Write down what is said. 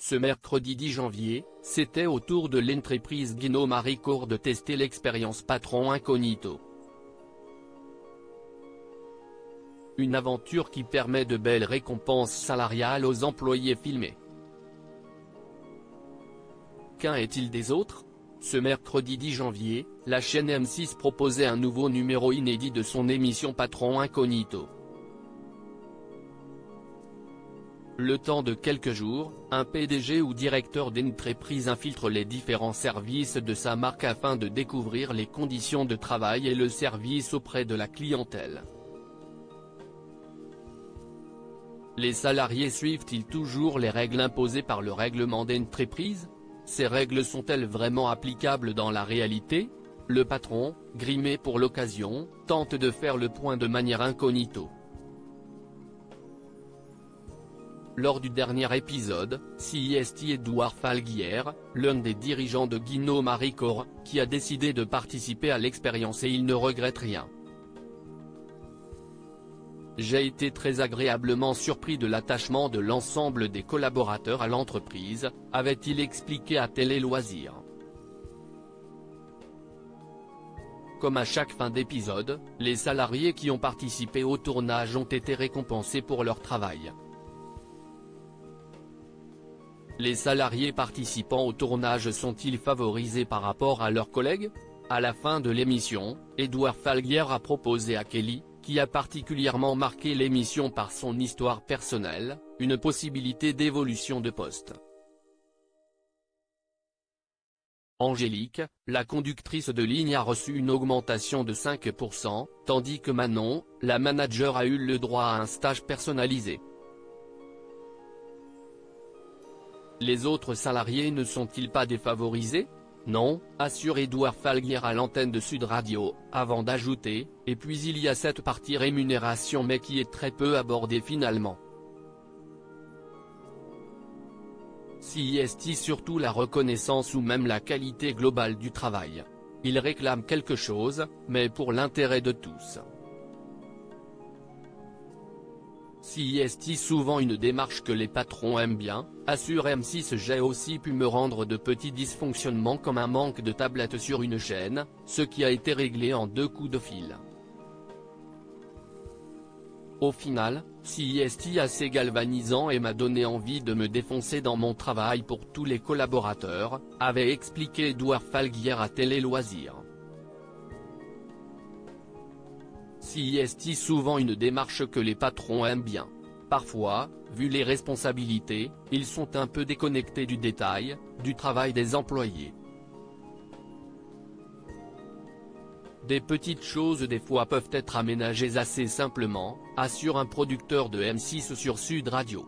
Ce mercredi 10 janvier, c'était au tour de l'entreprise Guinot Maricourt de tester l'expérience patron incognito. Une aventure qui permet de belles récompenses salariales aux employés filmés. Qu'un est-il des autres? Ce mercredi 10 janvier, la chaîne M6 proposait un nouveau numéro inédit de son émission Patron Incognito. Le temps de quelques jours, un PDG ou directeur d'entreprise infiltre les différents services de sa marque afin de découvrir les conditions de travail et le service auprès de la clientèle. Les salariés suivent-ils toujours les règles imposées par le règlement d'entreprise? Ces règles sont-elles vraiment applicables dans la réalité? Le patron, grimé pour l'occasion, tente de faire le point de manière incognito. Lors du dernier épisode, CIST Édouard Falguière, l'un des dirigeants de Guinot Maricourt, qui a décidé de participer à l'expérience et il ne regrette rien. J'ai été très agréablement surpris de l'attachement de l'ensemble des collaborateurs à l'entreprise, avait-il expliqué à Télé Loisirs. Comme à chaque fin d'épisode, les salariés qui ont participé au tournage ont été récompensés pour leur travail. Les salariés participant au tournage sont-ils favorisés par rapport à leurs collègues? À la fin de l'émission, Édouard Falguière a proposé à Kelly, qui a particulièrement marqué l'émission par son histoire personnelle, une possibilité d'évolution de poste. Angélique, la conductrice de ligne a reçu une augmentation de 5%, tandis que Manon, la manager a eu le droit à un stage personnalisé. Les autres salariés ne sont-ils pas défavorisés? Non, assure Édouard Falguière à l'antenne de Sud Radio, avant d'ajouter, et puis il y a cette partie rémunération mais qui est très peu abordée finalement. CIST surtout la reconnaissance ou même la qualité globale du travail. Il réclame quelque chose, mais pour l'intérêt de tous. CIST souvent une démarche que les patrons aiment bien, assure M6. J'ai aussi pu me rendre de petits dysfonctionnements comme un manque de tablettes sur une chaîne, ce qui a été réglé en 2 coups de fil. Au final, CIST assez galvanisant et m'a donné envie de me défoncer dans mon travail pour tous les collaborateurs, avait expliqué Édouard Falguière à Télé Loisirs. CIST souvent une démarche que les patrons aiment bien. Parfois, vu les responsabilités, ils sont un peu déconnectés du détail, du travail des employés. Des petites choses des fois peuvent être aménagées assez simplement, assure un producteur de M6 sur Sud Radio.